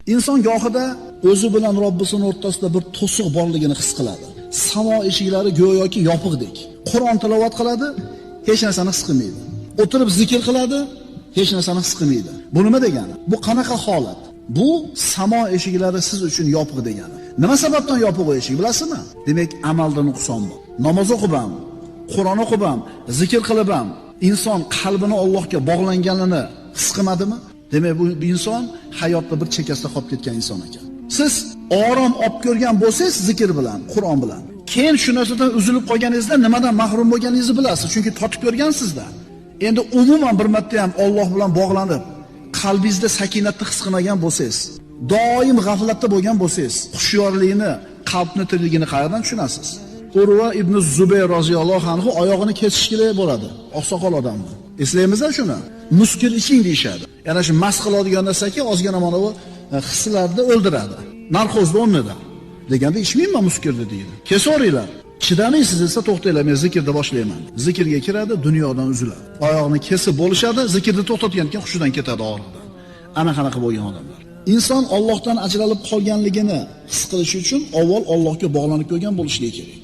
Inson gohida o'zi bilan Robbisining o'rtasida bir to'siq borligini his qiladi. Samo eshiklari go'yoki yopiqdek. Qur'on tilovat qiladi, hech narsani his qilmaydi. O'tirib zikr qiladi, hech narsani his qilmaydi. Bu nima degani? Bu qanaqa holat? Bu samo eshiklari siz uchun yopiq degani. Nima sababdan yopiq o eshik bilasizmi? Demak, amalda nuqson bor. Namoz o'qib ham, Qur'on o'qib ham, zikr qilib ham inson qalbini Allohga bog'langanini his qilmadimi? Demak, bu inson hayotda bir chekkasida qolib ketgan inson ekan. Siz orom olib ko'rgan bo'lsangiz zikr bilan, Qur'on bilan, keyin shu narsadan uzilib qolganingizda nimadan mahrum bo'lganingizni bilasiz, chunki totib ko'rgansizda. Endi umuman bir marta ham Alloh bilan bog'lanib, qalbingizda sakinatni his qilmagan bo'lsangiz, doim g'aflatda bo'lgan bo'lsangiz, xushyorlikni, qalbni tirligini qayerdan tushunasiz? Urva ibn Zubayr roziyallohu anhu oyog'ini kesish kerak bo'ladi, oqsoqol odamni. Eslaymiz-a shuni? Muskil iching deyshadi. Yana shu mast qiladigan narsaki, ozgina mana bu hislarni o'ldiradi. Narkozda o'rnida. Deganda ichmayman muskilni deydi. Kesoringlar. Chidamaysiz esa to'xtanglar, men zikrda boshlayman. Zikrga kiradi, dunyodan uziladi. Oyog'ini kesib bo'lishadi, zikrni to'xtatgan ekan hushidan ketadi og'riqdan. Ana qanaqa bo'lgan odamlar. Inson Allohdan ajralib qolganligini his qilish uchun avval Allohga bog'lanib ko'rgan bo'lishi kerak.